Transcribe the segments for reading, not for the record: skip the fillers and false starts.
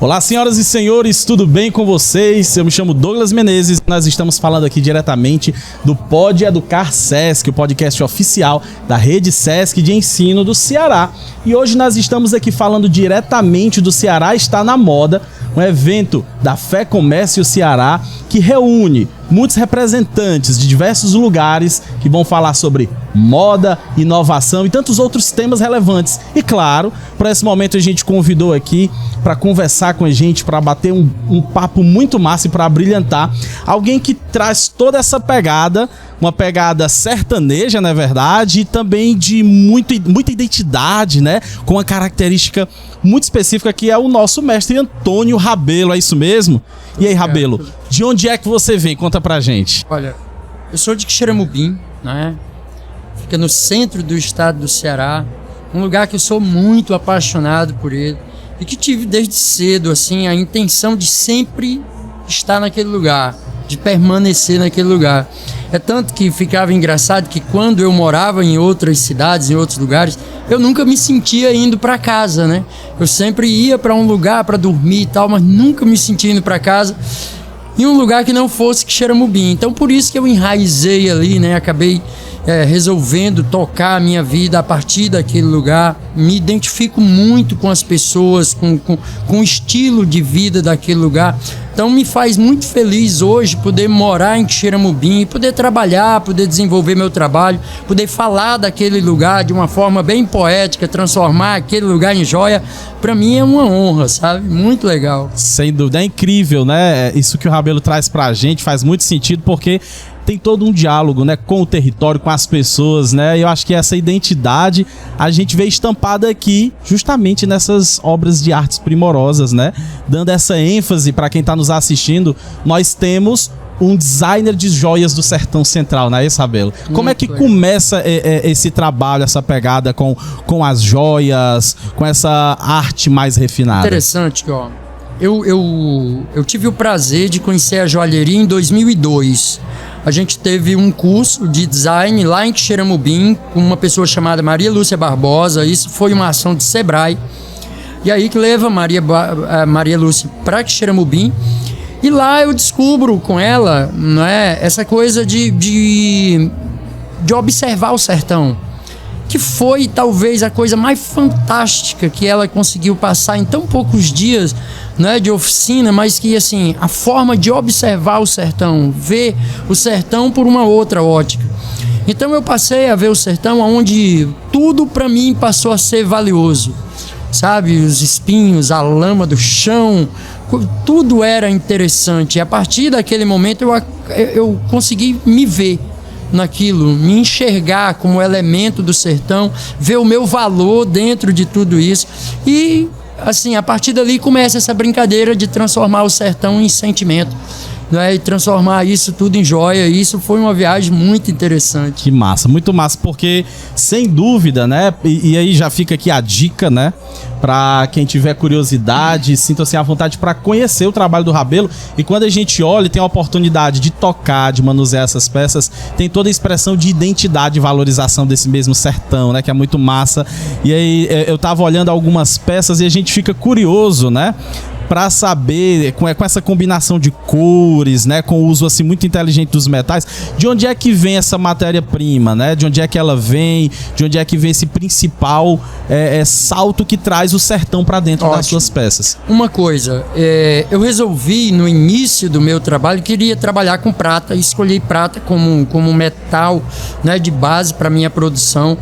Olá, senhoras e senhores, tudo bem com vocês? Eu me chamo Douglas Menezes, nós estamos falando aqui diretamente do Pode Educar Sesc, o podcast oficial da Rede Sesc de Ensino do Ceará. E hoje nós estamos aqui falando diretamente do Ceará Está na Moda, um evento da Fé Comércio Ceará que reúne muitos representantes de diversos lugares que vão falar sobre moda, inovação e tantos outros temas relevantes. E claro, para esse momento a gente convidou aqui para conversar com a gente, para bater um papo muito massa e para brilhantar alguém que traz toda essa pegada, uma pegada sertaneja, na verdade, e também de muita identidade, né? Com uma característica muito específica que é o nosso mestre Antônio Rabelo, é isso mesmo? E aí, Rabelo, de onde é que você vem? Conta pra gente. Olha, eu sou de Xeramobim, né? Fica no centro do estado do Ceará, um lugar que eu sou muito apaixonado por ele e que tive desde cedo, assim, a intenção de sempre estar naquele lugar, de permanecer naquele lugar. É tanto que ficava engraçado que quando eu morava em outras cidades, em outros lugares, eu nunca me sentia indo para casa, né? Eu sempre ia para um lugar para dormir e tal, mas nunca me sentia indo para casa em um lugar que não fosse Xeramobim. Então por isso que eu enraizei ali, né? Acabei resolvendo tocar a minha vida a partir daquele lugar. Me identifico muito com as pessoas, com o estilo de vida daquele lugar. Então me faz muito feliz hoje poder morar em Xeramobim, poder trabalhar, poder desenvolver meu trabalho, poder falar daquele lugar de uma forma bem poética, transformar aquele lugar em joia. Para mim é uma honra, sabe? Muito legal. Sem dúvida, é incrível, né? Isso que o Rabelo traz pra gente faz muito sentido, porque tem todo um diálogo, né, com o território, com as pessoas, né? E eu acho que essa identidade a gente vê estampada aqui justamente nessas obras de artes primorosas, né? Dando essa ênfase para quem está nos assistindo, nós temos um designer de joias do Sertão Central, não é isso, Rabelo? Como é que começa esse trabalho, essa pegada com as joias, com essa arte mais refinada? Interessante, ó. Eu tive o prazer de conhecer a joalheria em 2002. A gente teve um curso de design lá em Xeramobim com uma pessoa chamada Maria Lúcia Barbosa. Isso foi uma ação de Sebrae. E aí que leva a Maria Lúcia para Xeramobim. E lá eu descubro com ela, não é, essa coisa de observar o sertão, que foi talvez a coisa mais fantástica que ela conseguiu passar em tão poucos dias, né, de oficina, mas que assim, a forma de observar o sertão, ver o sertão por uma outra ótica. Então eu passei a ver o sertão onde tudo para mim passou a ser valioso, sabe? Os espinhos, a lama do chão, tudo era interessante. E a partir daquele momento eu consegui me ver naquilo, me enxergar como elemento do sertão, ver o meu valor dentro de tudo isso. E assim, a partir dali começa essa brincadeira de transformar o sertão em sentimento, né? E transformar isso tudo em joia. E isso foi uma viagem muito interessante. Que massa, muito massa, porque sem dúvida, né? E aí já fica aqui a dica, né? Para quem tiver curiosidade, sinta-se à vontade para conhecer o trabalho do Rabelo. E quando a gente olha e tem a oportunidade de tocar, de manusear essas peças, tem toda a expressão de identidade e valorização desse mesmo sertão, né? Que é muito massa. E aí eu tava olhando algumas peças e a gente fica curioso, né? Para saber, com essa combinação de cores, né, com o uso assim muito inteligente dos metais, de onde é que vem essa matéria-prima, né? De onde é que ela vem? De onde é que vem esse principal salto que traz o sertão para dentro das suas peças? Uma coisa, eu resolvi no início do meu trabalho, queria trabalhar com prata, escolhi prata como metal, né, de base para minha produção,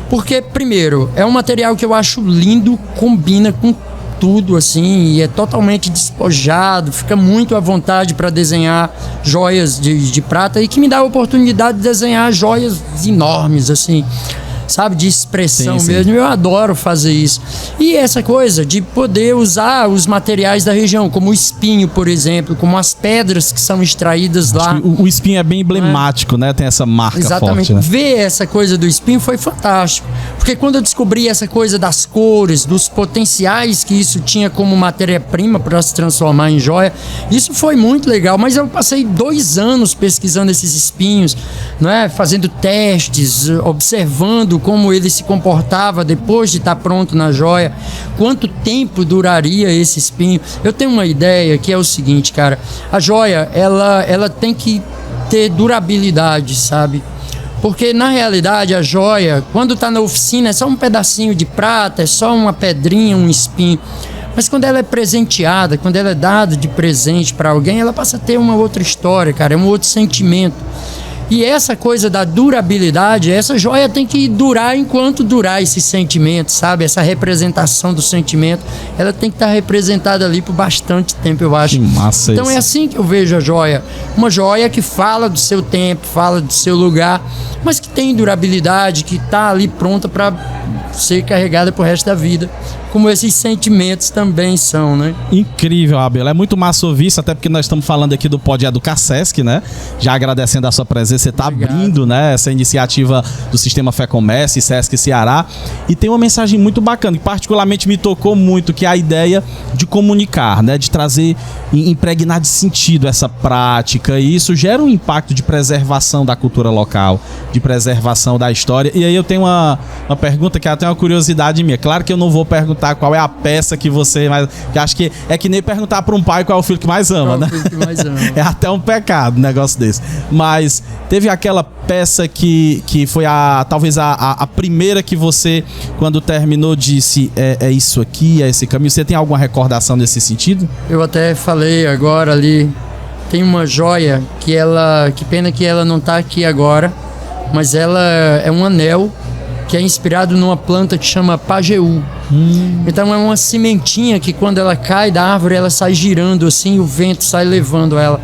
porque primeiro, é um material que eu acho lindo, combina com tudo assim, e é totalmente despojado, fica muito à vontade para desenhar joias de prata, e que me dá a oportunidade de desenhar joias enormes assim, sabe, de expressão mesmo. Eu adoro fazer isso. E essa coisa de poder usar os materiais da região, como o espinho, por exemplo, como as pedras que são extraídas lá. O espinho é bem emblemático, né? Tem essa marca exatamente, forte, né? Ver essa coisa do espinho foi fantástico, porque quando eu descobri essa coisa das cores, dos potenciais que isso tinha como matéria-prima para se transformar em joia, isso foi muito legal. Mas eu passei 2 anos pesquisando esses espinhos, né? Fazendo testes, observando como ele se comportava depois de estar pronto na joia, quanto tempo duraria esse espinho. Eu tenho uma ideia que é o seguinte, cara, a joia, ela tem que ter durabilidade, sabe? Porque na realidade a joia, quando está na oficina, é só um pedacinho de prata, é só uma pedrinha, um espinho. Mas quando ela é presenteada, quando ela é dada de presente para alguém, ela passa a ter uma outra história, cara, é um outro sentimento. E essa coisa da durabilidade, essa joia tem que durar enquanto durar esse sentimento, sabe? Essa representação do sentimento, ela tem que estar representada ali por bastante tempo, eu acho. Que massa então isso. É assim que eu vejo a joia. Uma joia que fala do seu tempo, fala do seu lugar, mas que tem durabilidade, que está ali pronta para ser carregada pro resto da vida. Como esses sentimentos também são, né? Incrível, Abel. É muito massa ouvir isso, até porque nós estamos falando aqui do Pode Educar Sesc, né? Já agradecendo a sua presença, você está abrindo, né, essa iniciativa do Sistema Fé Comércio e Sesc Ceará. E tem uma mensagem muito bacana, que particularmente me tocou muito, que é a ideia de comunicar, né? De trazer, impregnar de sentido essa prática. E isso gera um impacto de preservação da cultura local, de preservação da história. E aí eu tenho uma pergunta que é até uma curiosidade minha. Claro que eu não vou perguntar qual é a peça que você mais... Que acho que é que nem perguntar para um pai qual é o filho que mais ama, né? Qual é o filho que mais ama. É até um pecado um negócio desse. Mas teve aquela peça que foi talvez a primeira que você, quando terminou, disse é isso aqui, é esse caminho. Você tem alguma recordação nesse sentido? Eu até falei agora ali, tem uma joia que pena que ela não está aqui agora, mas ela é um anel que é inspirado numa planta que chama pajeú. Então é uma sementinha que quando ela cai da árvore, ela sai girando assim, o vento sai levando ela.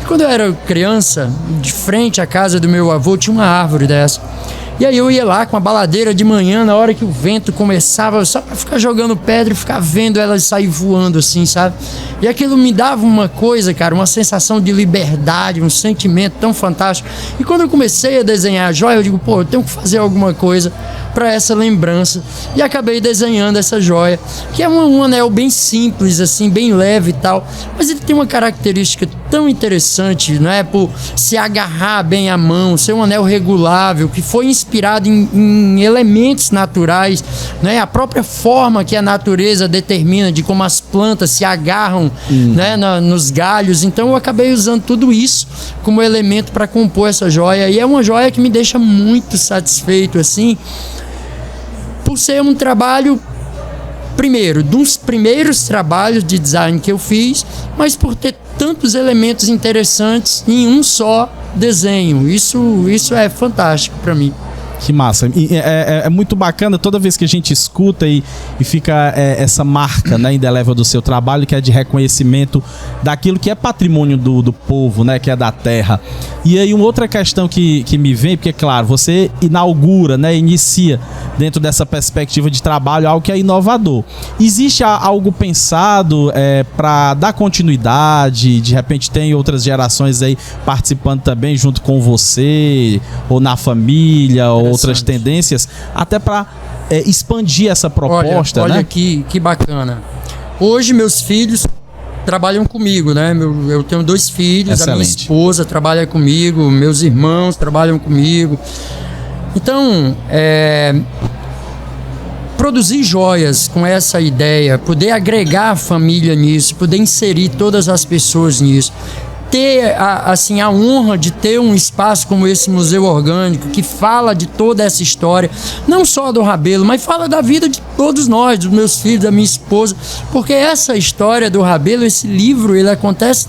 E quando eu era criança, de frente à casa do meu avô, tinha uma árvore dessa. E aí eu ia lá com a baladeira de manhã, na hora que o vento começava, só pra ficar jogando pedra e ficar vendo ela sair voando assim, sabe? E aquilo me dava uma coisa, cara, uma sensação de liberdade, um sentimento tão fantástico. E quando eu comecei a desenhar a joia, eu digo, pô, eu tenho que fazer alguma coisa para essa lembrança. E acabei desenhando essa joia, que é um anel bem simples, assim, bem leve e tal. Mas ele tem uma característica tão interessante, né? Por se agarrar bem à mão, ser um anel regulável, que foi inspirado em elementos naturais, né? A própria forma que a natureza determina de como as plantas se agarram, né? Nos galhos. Então eu acabei usando tudo isso como elemento para compor essa joia. E é uma joia que me deixa muito satisfeito, assim, por ser um trabalho, primeiro, dos primeiros trabalhos de design que eu fiz, mas por ter tantos elementos interessantes em um só desenho. Isso é fantástico para mim. Que massa. É muito bacana toda vez que a gente escuta e fica essa marca, né, indelével do seu trabalho, que é de reconhecimento daquilo que é patrimônio do povo, né, que é da terra. E aí uma outra questão que me vem, porque claro, você inaugura, né, inicia dentro dessa perspectiva de trabalho algo que é inovador. Existe algo pensado para dar continuidade? De repente tem outras gerações aí participando também junto com você, ou na família, ou outras tendências, até para expandir essa proposta, olha, né? Que bacana. Hoje meus filhos trabalham comigo, né? Eu tenho 2 filhos, excelente. A minha esposa trabalha comigo, meus irmãos trabalham comigo. Então, produzir joias com essa ideia, poder agregar a família nisso, poder inserir todas as pessoas nisso, ter a honra de ter um espaço como esse Museu Orgânico, que fala de toda essa história, não só do Rabelo, mas fala da vida de todos nós, dos meus filhos, da minha esposa, porque essa história do Rabelo, esse livro, ele acontece...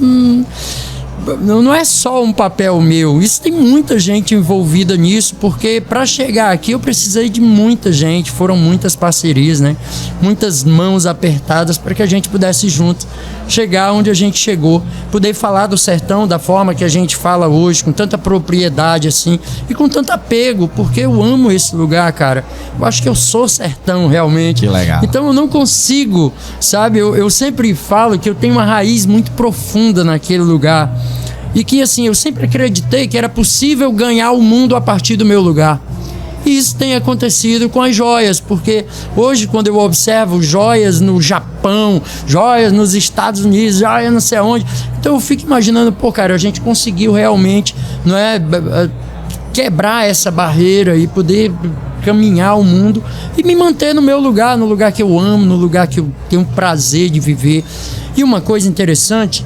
Não é só um papel meu, isso tem muita gente envolvida nisso, porque para chegar aqui eu precisei de muita gente, foram muitas parcerias, né? Muitas mãos apertadas para que a gente pudesse junto chegar onde a gente chegou, poder falar do sertão da forma que a gente fala hoje, com tanta propriedade assim, e com tanto apego, porque eu amo esse lugar, cara. Eu acho que eu sou sertão realmente. Que legal. Então eu não consigo, sabe? Eu sempre falo que eu tenho uma raiz muito profunda naquele lugar. E que assim, eu sempre acreditei que era possível ganhar o mundo a partir do meu lugar. E isso tem acontecido com as joias, porque hoje quando eu observo joias no Japão, joias nos Estados Unidos, joias não sei onde, então eu fico imaginando, pô, cara, a gente conseguiu realmente, não é, quebrar essa barreira e poder caminhar o mundo e me manter no meu lugar, no lugar que eu amo, no lugar que eu tenho prazer de viver. E uma coisa interessante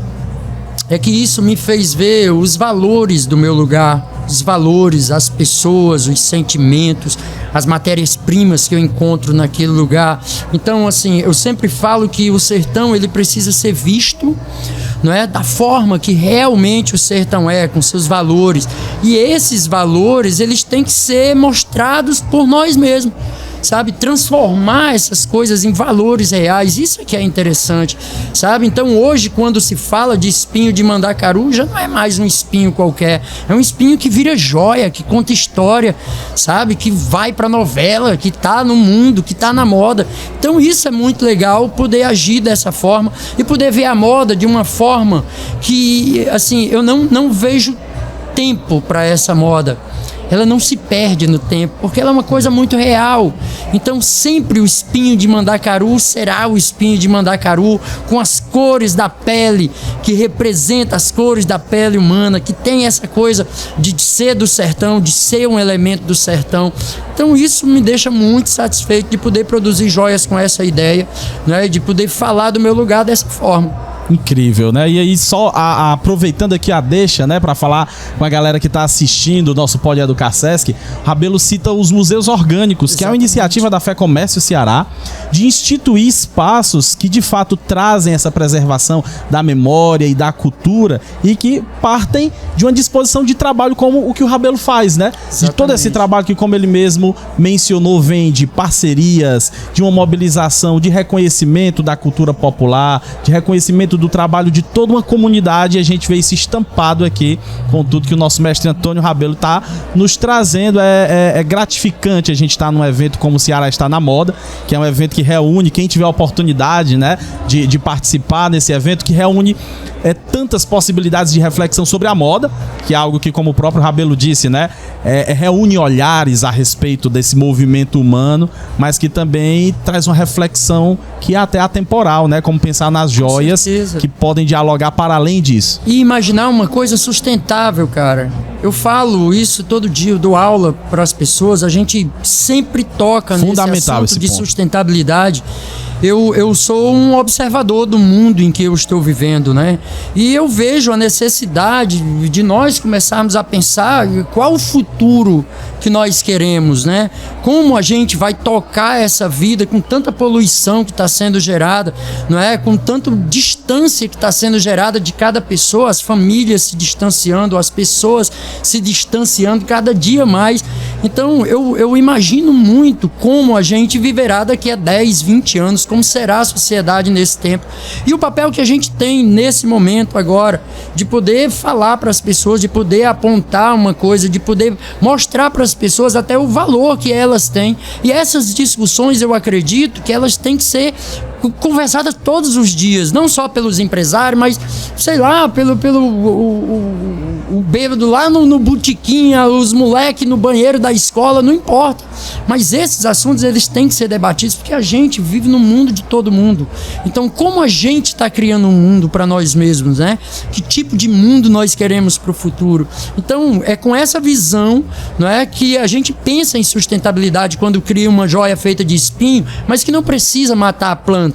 é que isso me fez ver os valores do meu lugar, os valores, as pessoas, os sentimentos, as matérias-primas que eu encontro naquele lugar. Então, assim, eu sempre falo que o sertão, ele precisa ser visto, não é, da forma que realmente o sertão é, com seus valores. E esses valores, eles têm que ser mostrados por nós mesmos, sabe? Transformar essas coisas em valores reais, isso é que é interessante, sabe? Então hoje, quando se fala de espinho de Mandacaru, já não é mais um espinho qualquer, é um espinho que vira joia, que conta história, sabe? Que vai pra novela, que tá no mundo, que tá na moda. Então isso é muito legal, poder agir dessa forma e poder ver a moda de uma forma que, assim, eu não vejo tempo para essa moda. Ela não se perde no tempo, porque ela é uma coisa muito real. Então sempre o espinho de Mandacaru será o espinho de Mandacaru, com as cores da pele, que representa as cores da pele humana, que tem essa coisa de ser do sertão, de ser um elemento do sertão. Então isso me deixa muito satisfeito de poder produzir joias com essa ideia, né? De poder falar do meu lugar dessa forma. Incrível, né? E aí, só aproveitando aqui a deixa, né, para falar com a galera que tá assistindo o nosso Pode Educar Sesc, Rabelo cita os museus orgânicos, que é uma iniciativa da Fé Comércio Ceará de instituir espaços que de fato trazem essa preservação da memória e da cultura e que partem de uma disposição de trabalho como o que o Rabelo faz, né? Exatamente. De todo esse trabalho que, como ele mesmo mencionou, vem de parcerias, de uma mobilização, de reconhecimento da cultura popular, de reconhecimento do trabalho de toda uma comunidade, e a gente vê isso estampado aqui com tudo que o nosso mestre Antônio Rabelo está nos trazendo. É gratificante a gente estar num evento como o Ceará Está na Moda, que é um evento que reúne, quem tiver a oportunidade, né, de participar nesse evento, que reúne tantas possibilidades de reflexão sobre a moda, que é algo que, como o próprio Rabelo disse, né, reúne olhares a respeito desse movimento humano, mas que também traz uma reflexão que é até atemporal, né, como pensar nas joias que podem dialogar para além disso. E imaginar uma coisa sustentável, cara. Eu falo isso todo dia, eu dou aula para as pessoas, a gente sempre toca nesse assunto de sustentabilidade. Eu sou um observador do mundo em que eu estou vivendo, né? E eu vejo a necessidade de nós começarmos a pensar qual o futuro que nós queremos, né? Como a gente vai tocar essa vida com tanta poluição que está sendo gerada, não é? Com tanta distância que está sendo gerada de cada pessoa, as famílias se distanciando, as pessoas se distanciando cada dia mais. Então eu imagino muito como a gente viverá daqui a 10, 20 anos, como será a sociedade nesse tempo. E o papel que a gente tem nesse momento agora, de poder falar para as pessoas, de poder apontar uma coisa, de poder mostrar para as pessoas até o valor que elas têm. E essas discussões, eu acredito que elas têm que ser conversadas todos os dias, não só pelos empresários, mas, sei lá, pelo bêbado lá no botequim, os moleques no banheiro da escola, não importa. Mas esses assuntos, eles têm que ser debatidos, porque a gente vive no mundo de todo mundo. Então, como a gente está criando um mundo para nós mesmos, né? Que tipo de mundo nós queremos para o futuro? Então, é com essa visão, não é, que a gente pensa em sustentabilidade quando cria uma joia feita de espinho, mas que não precisa matar a planta.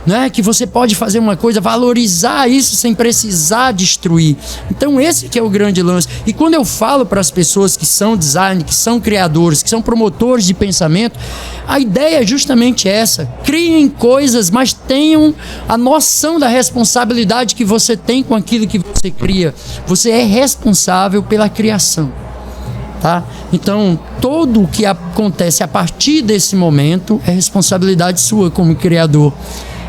Não é? Que você pode fazer uma coisa, valorizar isso sem precisar destruir. Então esse que é o grande lance. E quando eu falo para as pessoas que são design, que são criadores, que são promotores de pensamento, a ideia é justamente essa: criem coisas, mas tenham a noção da responsabilidade que você tem com aquilo que você cria. Você é responsável pela criação. Tá? Então, tudo o que acontece a partir desse momento é responsabilidade sua como criador.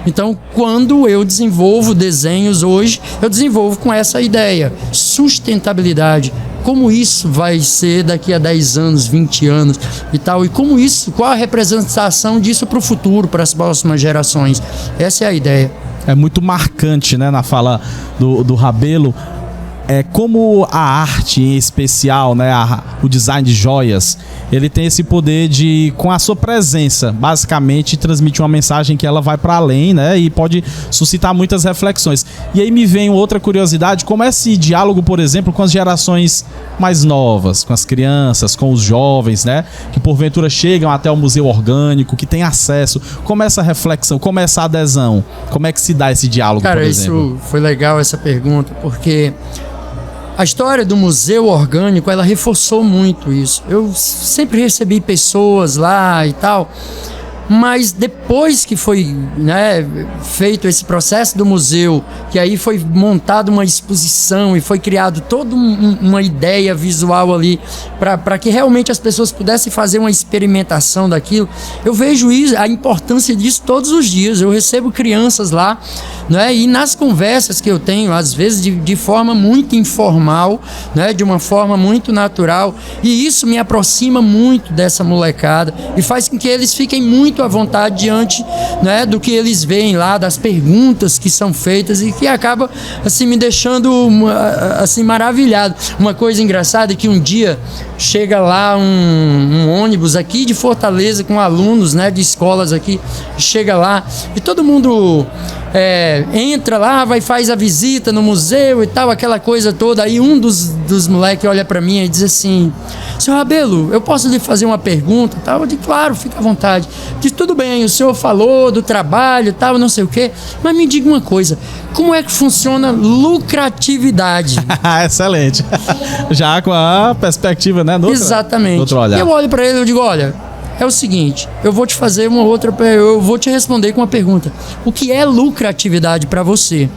Então, quando eu desenvolvo desenhos hoje, eu desenvolvo com essa ideia, sustentabilidade. Como isso vai ser daqui a 10 anos, 20 anos e tal, e como isso, qual a representação disso para o futuro, para as próximas gerações. Essa é a ideia. É muito marcante, né, na fala do Rabelo, como a arte em especial, né, o design de joias, ele tem esse poder de, com a sua presença, basicamente transmitir uma mensagem que ela vai para além, né, e pode suscitar muitas reflexões. E aí me vem outra curiosidade, como é esse diálogo, por exemplo, com as gerações mais novas, com as crianças, com os jovens, né? Que porventura chegam até o Museu Orgânico, que tem acesso. Como é essa reflexão, como é essa adesão? Como é que se dá esse diálogo, Cara, por exemplo? isso foi legal, essa pergunta, porque a história do Museu Orgânico, ela reforçou muito isso. Eu sempre recebi pessoas lá e tal, mas depois que foi, né, feito esse processo do museu, que aí foi montada uma exposição e foi criado toda uma ideia visual ali para que realmente as pessoas pudessem fazer uma experimentação daquilo, eu vejo isso, a importância disso todos os dias. Eu recebo crianças lá, né, e nas conversas que eu tenho, às vezes de forma muito informal, né, de uma forma muito natural, e isso me aproxima muito dessa molecada e faz com que eles fiquem muito à vontade diante, né, do que eles veem lá, das perguntas que são feitas, e que acaba assim me deixando assim maravilhado. Uma coisa engraçada é que um dia chega lá um ônibus aqui de Fortaleza com alunos, né, de escolas aqui, chega lá e todo mundo entra lá, faz a visita no museu e tal, aquela coisa toda. Aí um dos moleques olha pra mim e diz assim: "Senhor Rabelo, eu posso lhe fazer uma pergunta?" Tal. Eu digo: "Claro, fica à vontade." Diz: "Tudo bem, o senhor falou do trabalho e tal, não sei o quê, mas me diga uma coisa, como é que funciona lucratividade?" Excelente. Já com a perspectiva, né? Exatamente. Outro olhar. Eu olho pra ele e digo: "Olha, é o seguinte, eu vou te fazer eu vou te responder com uma pergunta. O que é lucratividade para você?"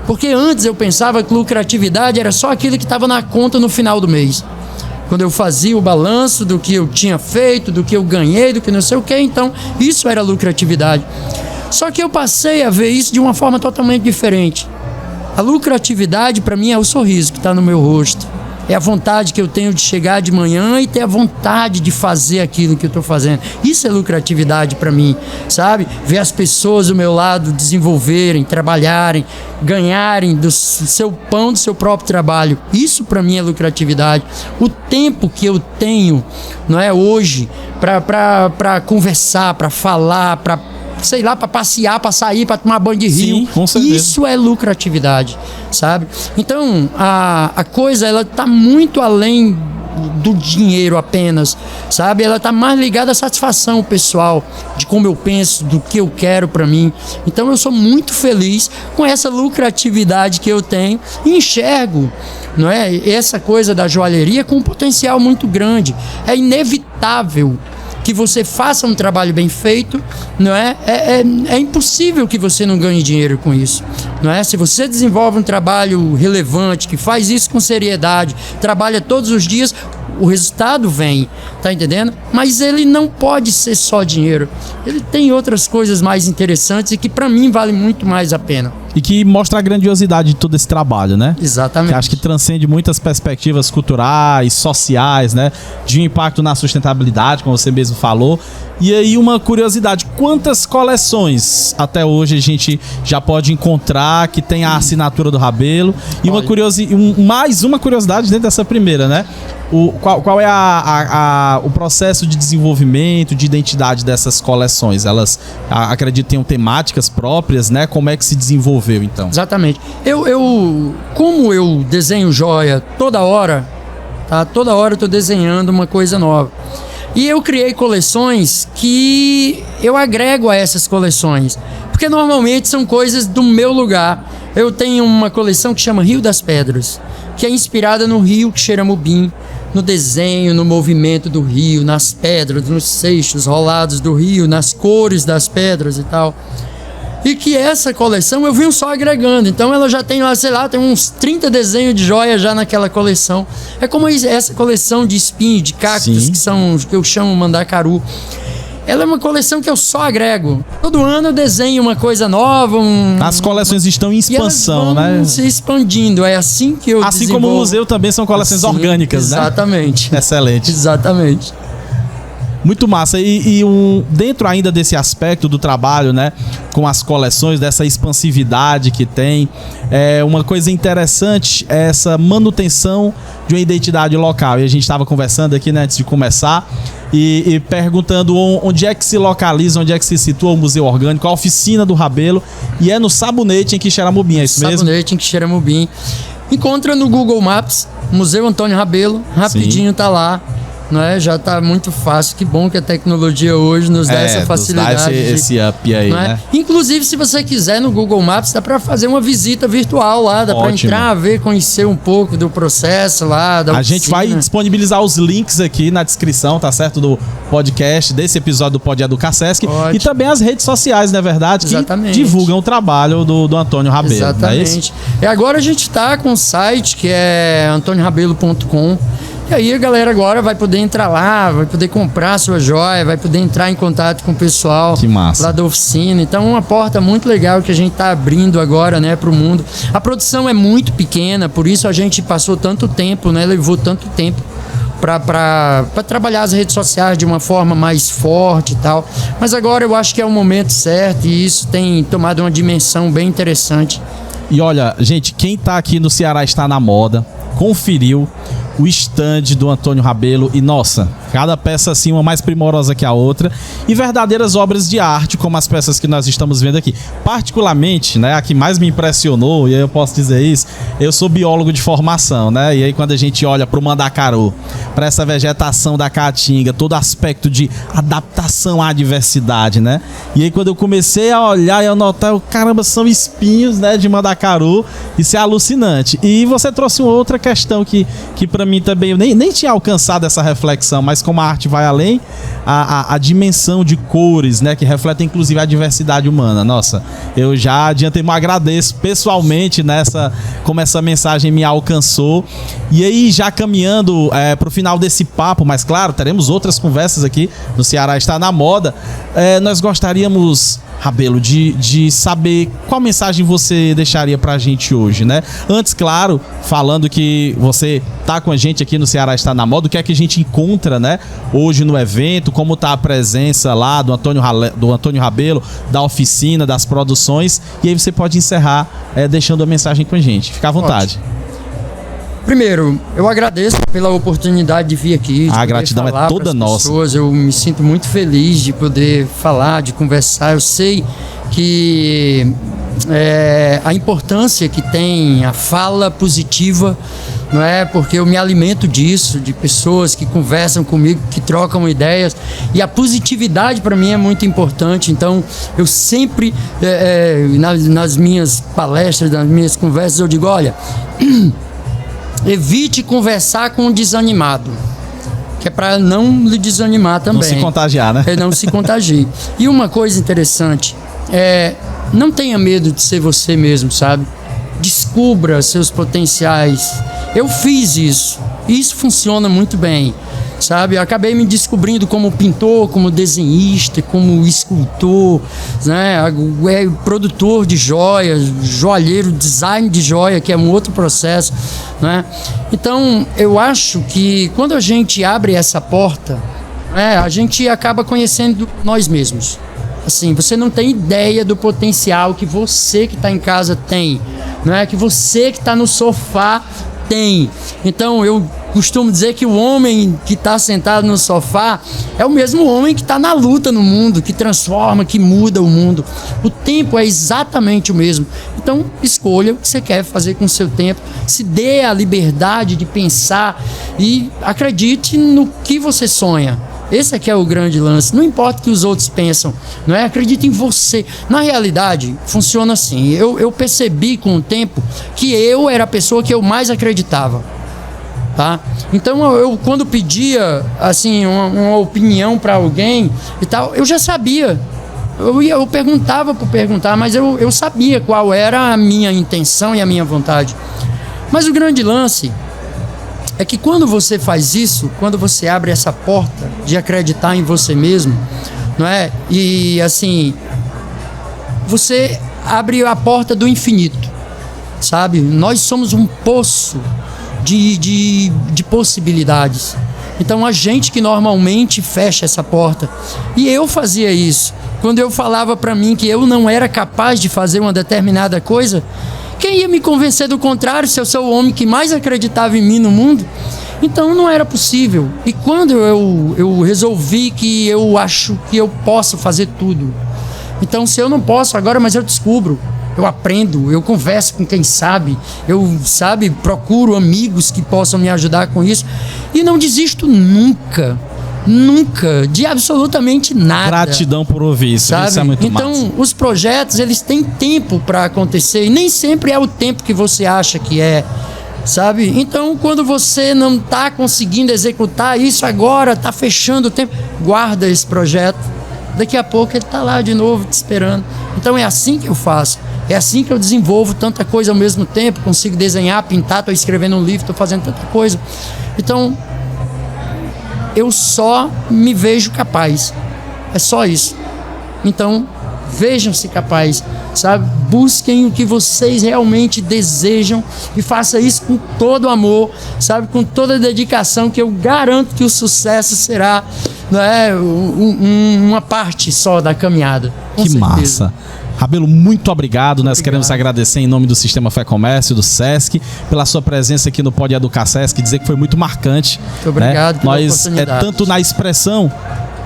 Porque antes eu pensava que lucratividade era só aquilo que estava na conta no final do mês. Quando eu fazia o balanço do que eu tinha feito, do que eu ganhei, do que não sei o que, então isso era lucratividade. Só que eu passei a ver isso de uma forma totalmente diferente. A lucratividade para mim é o sorriso que está no meu rosto. É a vontade que eu tenho de chegar de manhã e ter a vontade de fazer aquilo que eu estou fazendo. Isso é lucratividade para mim, sabe? Ver as pessoas do meu lado desenvolverem, trabalharem, ganharem do seu pão, do seu próprio trabalho. Isso para mim é lucratividade. O tempo que eu tenho, não é, hoje, para conversar, para falar, para sei lá, para passear, para sair, para tomar banho de rio. Sim, com certeza. Isso é lucratividade, sabe? Então, a coisa, ela tá muito além do dinheiro apenas, sabe? Ela tá mais ligada à satisfação pessoal, de como eu penso, do que eu quero para mim. Então, eu sou muito feliz com essa lucratividade que eu tenho e enxergo, não é, essa coisa da joalheria com um potencial muito grande. É inevitável que você faça um trabalho bem feito, não é? É impossível que você não ganhe dinheiro com isso, não é? Se você desenvolve um trabalho relevante, que faz isso com seriedade, trabalha todos os dias, o resultado vem, tá entendendo? Mas ele não pode ser só dinheiro. Ele tem outras coisas mais interessantes e que para mim vale muito mais a pena. E que mostra a grandiosidade de todo esse trabalho, né? Exatamente. Que acho que transcende muitas perspectivas culturais, sociais, né? De um impacto na sustentabilidade, como você mesmo falou. E aí uma curiosidade, quantas coleções até hoje a gente já pode encontrar que tem a assinatura do Rabelo? E mais uma curiosidade dentro dessa primeira, né? Qual é o processo de desenvolvimento, de identidade dessas coleções? Elas, acredito, tenham temáticas próprias, né? Como é que se desenvolveu, então? Exatamente. Como eu desenho joia toda hora, tá? Toda hora eu tô desenhando uma coisa nova. E eu criei coleções que eu agrego a essas coleções, porque normalmente são coisas do meu lugar. Eu tenho uma coleção que chama Rio das Pedras, que é inspirada no rio Xeramubim, no desenho, no movimento do rio, nas pedras, nos seixos rolados do rio, nas cores das pedras e tal. E que essa coleção eu vim só agregando. Então ela já tem lá, sei lá, tem uns 30 desenhos de joia já naquela coleção. É como essa coleção de espinhos, de cactos, que eu chamo mandacaru. Ela é uma coleção que eu só agrego. Todo ano eu desenho uma coisa nova. As coleções estão em expansão, e elas vão se expandindo. É assim que eu Assim como o museu também são coleções orgânicas, exatamente. né? Excelente. Exatamente. Muito massa. Dentro ainda desse aspecto do trabalho, né, com as coleções, dessa expansividade que tem, uma coisa interessante é essa manutenção de uma identidade local. E a gente estava conversando aqui, né, antes de começar, e perguntando onde é que se localiza, onde é que se situa o Museu Orgânico, a oficina do Rabelo, e é no Sabonete em Quixeramobim, é isso mesmo? Sabonete em Quixeramobim. Encontra no Google Maps, Museu Antônio Rabelo, rapidinho. Sim. Tá lá. Não é? Já tá muito fácil. Que bom que a tecnologia hoje nos dá essa facilidade. Nos dá esse up aí, né? Inclusive, se você quiser, no Google Maps, dá para fazer uma visita virtual lá. Dá para entrar, ver, conhecer um pouco do processo lá, da oficina. A gente vai disponibilizar os links aqui na descrição, tá certo? Do podcast, desse episódio do Pode Educar Sesc. E também as redes sociais, não é verdade? Exatamente. Que divulgam o trabalho do Antônio Rabelo. Exatamente. E agora a gente tá com um site que é antonioRabelo.com. E aí a galera agora vai poder entrar lá, vai poder comprar a sua joia, vai poder entrar em contato com o pessoal lá da oficina. Então uma porta muito legal que a gente está abrindo agora, né, para o mundo. A produção é muito pequena, por isso a gente passou tanto tempo, né, levou tanto tempo para trabalhar as redes sociais de uma forma mais forte e tal. Mas agora eu acho que é o momento certo e isso tem tomado uma dimensão bem interessante. E olha, gente, quem tá aqui no Ceará Está na Moda, conferiu o stand do Antônio Rabelo e, nossa, cada peça assim, uma mais primorosa que a outra, e verdadeiras obras de arte, como as peças que nós estamos vendo aqui. Particularmente, né, a que mais me impressionou, e aí eu posso dizer isso, eu sou biólogo de formação, né, e aí quando a gente olha pro mandacaru, para essa vegetação da caatinga, todo aspecto de adaptação à diversidade, né, e aí quando eu comecei a olhar e a notar, caramba, são espinhos, né, de mandacaru, isso é alucinante. E você trouxe uma outra questão que para mim também, eu nem tinha alcançado essa reflexão, mas como a arte vai além, a dimensão de cores, né, que refletem inclusive a diversidade humana. Nossa, eu já de antemão agradeço pessoalmente como essa mensagem me alcançou. E aí, já caminhando pro final desse papo, mas claro, teremos outras conversas aqui no Ceará Está na Moda, nós gostaríamos, Rabelo, de saber qual mensagem você deixaria pra gente hoje, né? Antes, claro, falando que você tá com a gente aqui no Ceará Está na Moda, o que é que a gente encontra, né, hoje no evento, como tá a presença lá do Antônio Rabelo, da oficina, das produções, e aí você pode encerrar deixando a mensagem com a gente. Fica à vontade. Ótimo. Primeiro, eu agradeço pela oportunidade de vir aqui. A gratidão é toda nossa. Eu me sinto muito feliz de poder falar, de conversar. Eu sei que a importância que tem a fala positiva, não é? Porque eu me alimento disso, de pessoas que conversam comigo, que trocam ideias, e a positividade para mim é muito importante. Então eu sempre, nas minhas palestras, nas minhas conversas, eu digo, olha, evite conversar com o desanimado, que é para não lhe desanimar também. Não se contagiar, né? Não se contagie. E uma coisa interessante, não tenha medo de ser você mesmo, sabe? Descubra seus potenciais. Eu fiz isso, e isso funciona muito bem, sabe? Eu acabei me descobrindo como pintor, como desenhista, como escultor, né? Produtor de joias, joalheiro, design de joia, que é um outro processo, né? Então, eu acho que quando a gente abre essa porta, a gente acaba conhecendo nós mesmos. Assim, você não tem ideia do potencial que você que está em casa tem, não é? Que você que está no sofá tem. Então eu costumo dizer que o homem que está sentado no sofá é o mesmo homem que está na luta no mundo, que transforma, que muda o mundo. O tempo é exatamente o mesmo. Então escolha o que você quer fazer com o seu tempo, se dê a liberdade de pensar e acredite no que você sonha. Esse aqui é o grande lance. Não importa o que os outros pensam, não é? Acredite em você. Na realidade, funciona assim. Eu percebi com o tempo que eu era a pessoa que eu mais acreditava, tá? Então, eu quando pedia assim uma opinião para alguém e tal, eu já sabia. Eu perguntava por perguntar, mas eu sabia qual era a minha intenção e a minha vontade. Mas o grande lance é que quando você faz isso, quando você abre essa porta de acreditar em você mesmo, não é? E assim, você abre a porta do infinito, sabe? Nós somos um poço de possibilidades. Então a gente que normalmente fecha essa porta. E eu fazia isso. Quando eu falava para mim que eu não era capaz de fazer uma determinada coisa, quem ia me convencer do contrário se eu sou o homem que mais acreditava em mim no mundo? Então não era possível. E quando eu resolvi que eu acho que eu posso fazer tudo. Então se eu não posso agora, mas eu descubro. Eu aprendo, eu converso com quem sabe, procuro amigos que possam me ajudar com isso. E não desisto nunca, de absolutamente nada. Gratidão por ouvir isso, sabe? Isso é muito então, massa. Os projetos, eles têm tempo para acontecer, e nem sempre é o tempo que você acha que é, sabe? Então, quando você não está conseguindo executar isso agora, está fechando o tempo, guarda esse projeto. Daqui a pouco ele está lá de novo te esperando. Então é assim que eu faço. É assim que eu desenvolvo tanta coisa ao mesmo tempo. Consigo desenhar, pintar, estou escrevendo um livro, estou fazendo tanta coisa. Então, eu só me vejo capaz. É só isso. Então, vejam-se capazes, sabe? Busquem o que vocês realmente desejam e faça isso com todo amor, sabe? Com toda a dedicação, que eu garanto que o sucesso será, né, uma parte só da caminhada. Que certeza. Massa. Rabelo, muito obrigado. Nós queremos agradecer em nome do Sistema Fé Comércio, do SESC, pela sua presença aqui no Pode Educar SESC, dizer que foi muito marcante. Muito obrigado, né? Nós, tanto na expressão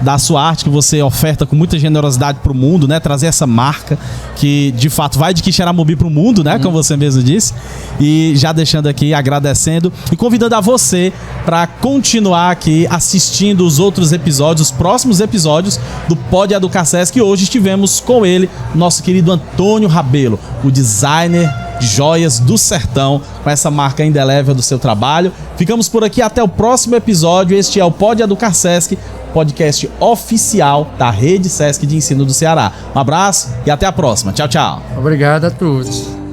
da sua arte que você oferta com muita generosidade para o mundo, né? Trazer essa marca que de fato vai de Quixeramobim para o mundo, né? Como você mesmo disse. E já deixando aqui, agradecendo e convidando a você para continuar aqui assistindo os outros episódios, os próximos episódios do Pode Educar SESC, que hoje estivemos com ele, nosso querido Antônio Rabelo, o designer de joias do sertão, com essa marca indelével do seu trabalho. Ficamos por aqui, até o próximo episódio. Este é o Pode Educar SESC, podcast oficial da Rede SESC de Ensino do Ceará. Um abraço e até a próxima. Tchau, tchau. Obrigado a todos.